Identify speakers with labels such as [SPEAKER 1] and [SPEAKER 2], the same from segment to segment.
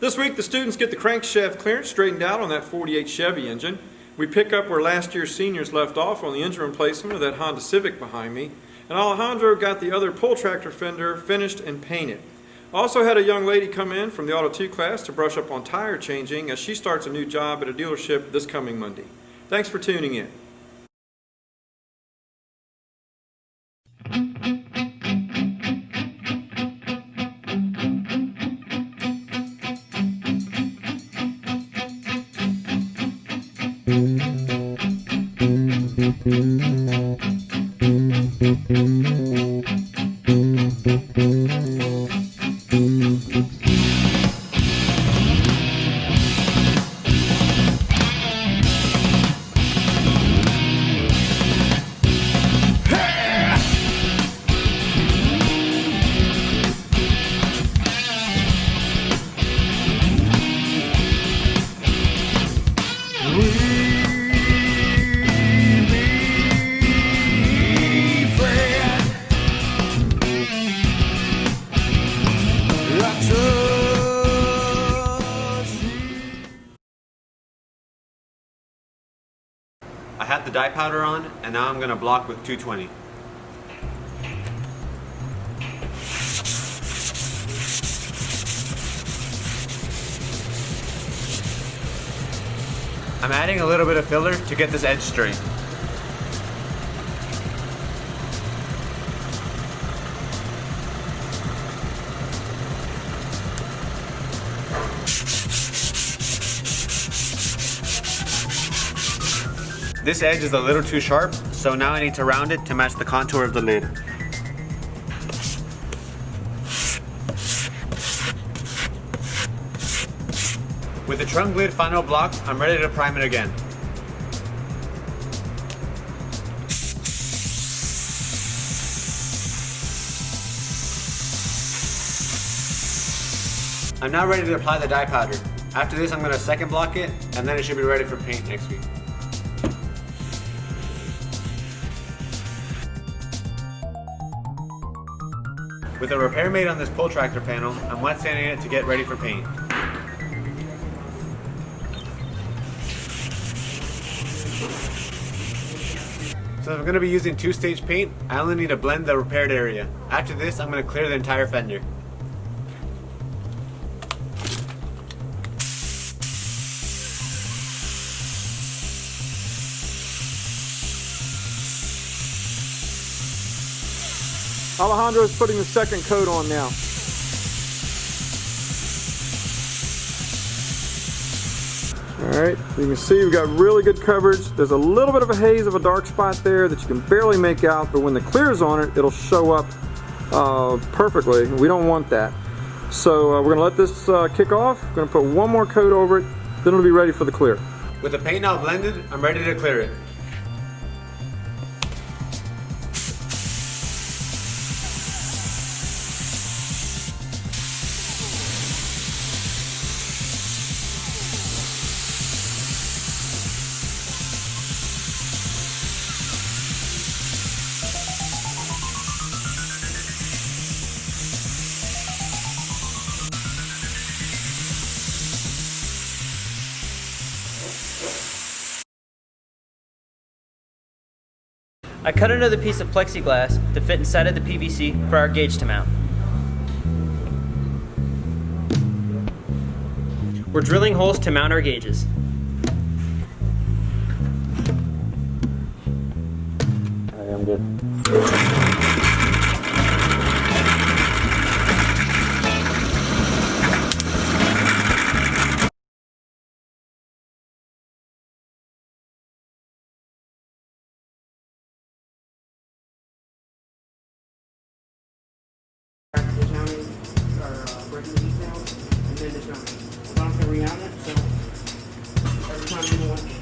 [SPEAKER 1] This week the students get the crankshaft clearance straightened out on that 48 Chevy engine. We pick up where last year's seniors left off on the engine replacement of that Honda Civic behind me. And Alejandro got the other pull tractor fender finished and painted. Also had a young lady come in from the Auto 2 class to brush up on tire changing as she starts a new job at a dealership this coming Monday. Thanks for tuning in.
[SPEAKER 2] I have the dye powder on, and now I'm going to block with 220. I'm adding a little bit of filler to get this edge straight. This edge is a little too sharp, so now I need to round it to match the contour of the lid. With the trunk lid final blocked, I'm ready to prime it again. I'm now ready to apply the dye powder. After this, I'm going to second block it, and then it should be ready for paint next week. With a repair made on this pull tractor panel, I'm wet sanding it to get ready for paint. So if I'm going to be using two-stage paint, I only need to blend the repaired area. After this, I'm going to clear the entire fender.
[SPEAKER 1] Alejandro is putting the second coat on now. Alright, you can see we've got really good coverage. There's a little bit of a haze of a dark spot there that you can barely make out, but when the clear's on it, it'll show up perfectly. We don't want that. So we're going to let this kick off. We're going to put one more coat over it, then it'll be ready for the clear.
[SPEAKER 2] With the paint now blended, I'm ready to clear it.
[SPEAKER 3] I cut another piece of plexiglass to fit inside of the PVC for our gauge to mount. We're drilling holes to mount our gauges.
[SPEAKER 2] I'm good.
[SPEAKER 4] breaking these down, and then it's mounted. As long as they re-mount it, so every time you want it removed.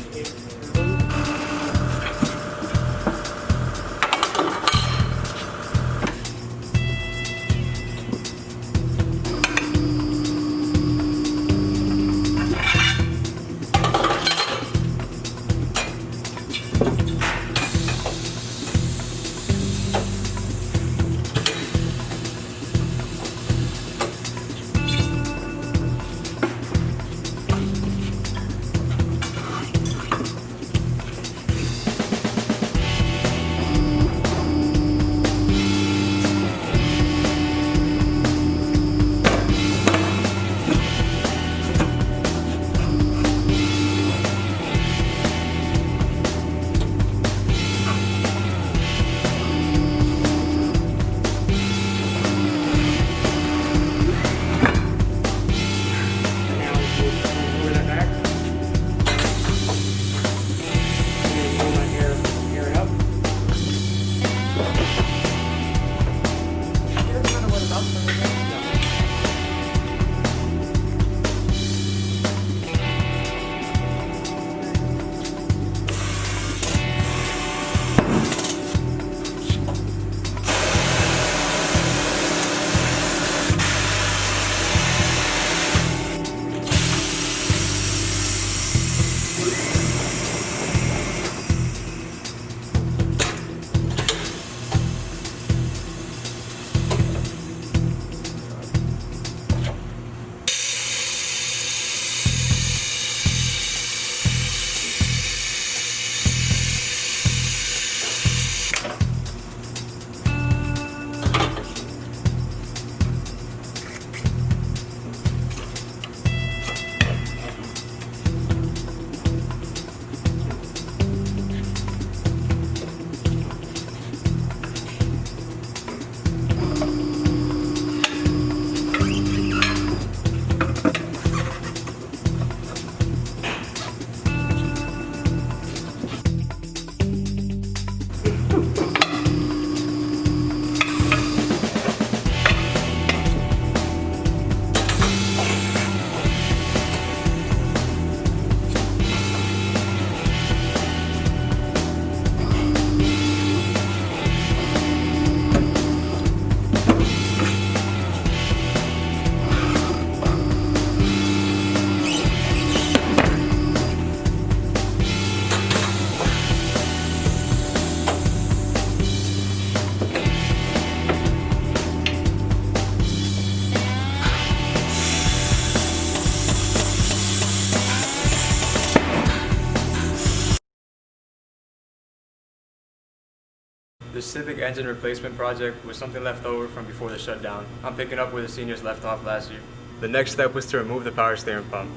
[SPEAKER 5] The Civic engine replacement project was something left over from before the shutdown. I'm picking up where the seniors left off last year. The next step was to remove the power steering pump.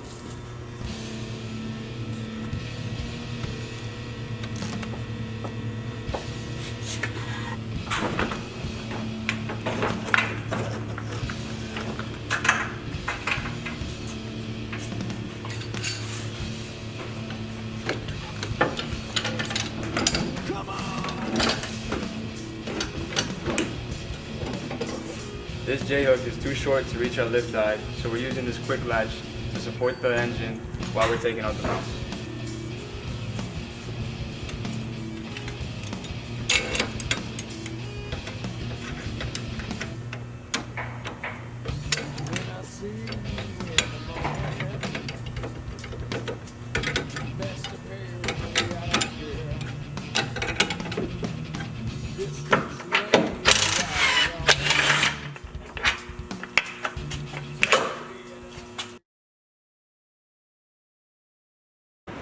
[SPEAKER 5] This J-hook is too short to reach our lift height, so we're using this quick latch to support the engine while we're taking out the mount.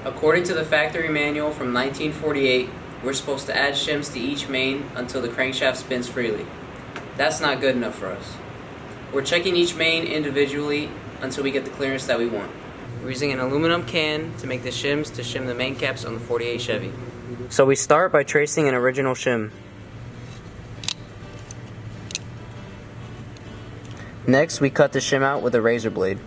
[SPEAKER 6] According to the factory manual from 1948, we're supposed to add shims to each main until the crankshaft spins freely. That's not good enough for us. We're checking each main individually until we get the clearance that we want. We're using an aluminum can to make the shims to shim the main caps on the 48 Chevy. So we start by tracing an original shim. Next, we cut the shim out with a razor blade.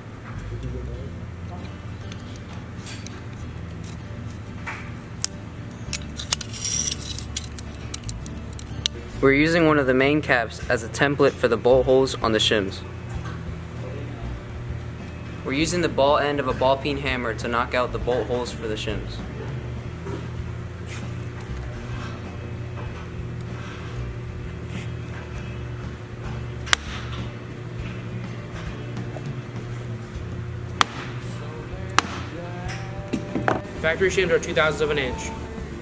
[SPEAKER 6] We're using one of the main caps as a template for the bolt holes on the shims. We're using the ball end of a ball peen hammer to knock out the bolt holes for the shims.
[SPEAKER 4] Factory shims are 2/1000 of an inch.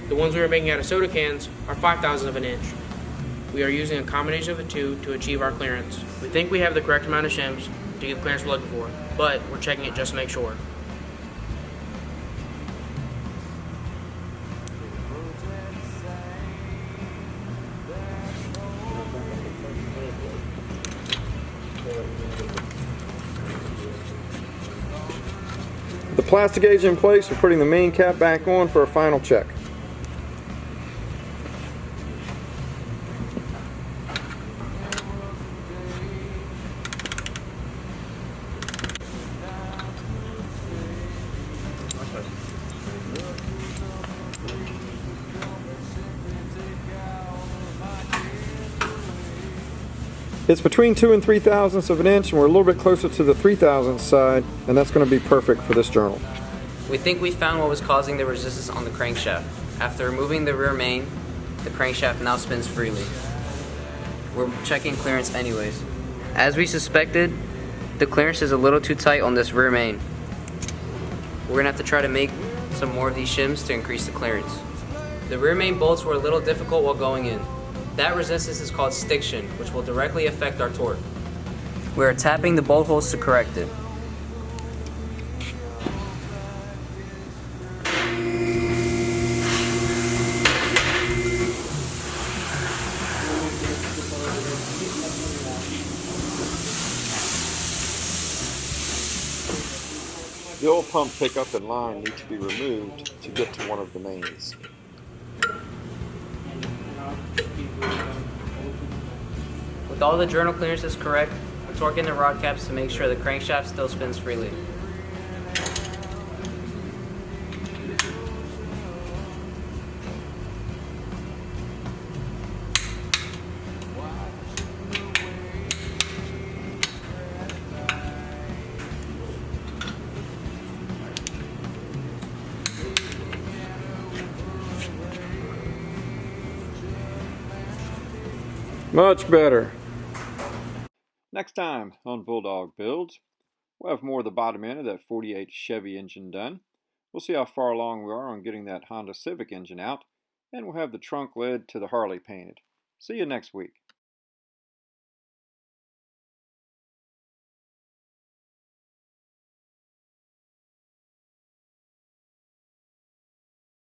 [SPEAKER 4] The ones we are making out of soda cans are 5/1000 of an inch. We are using a combination of the two to achieve our clearance. We think we have the correct amount of shims to get the clearance we're looking for, but we're checking it just to make sure.
[SPEAKER 1] The plastic gauge in place, we're putting the main cap back on for a final check. It's between 2 and 3/1000ths of an inch, and we're a little bit closer to the 3/1000th side, and that's going to be perfect for this journal.
[SPEAKER 6] We think we found what was causing the resistance on the crankshaft. After removing the rear main, the crankshaft now spins freely. We're checking clearance anyways. As we suspected, the clearance is a little too tight on this rear main. We're gonna have to try to make some more of these shims to increase the clearance. The rear main bolts were a little difficult while going in. That resistance is called stiction, which will directly affect our torque. We are tapping the bolt holes to correct it.
[SPEAKER 1] The oil pump pickup and line need to be removed to get to one of the mains.
[SPEAKER 6] With all the journal clearances correct, we're torquing the rod caps to make sure the crankshaft still spins freely.
[SPEAKER 1] Much better. Next time on Bulldog Builds, we'll have more of the bottom end of that 48 Chevy engine done. We'll see how far along we are on getting that Honda Civic engine out, and we'll have the trunk lid to the Harley painted. See you next week.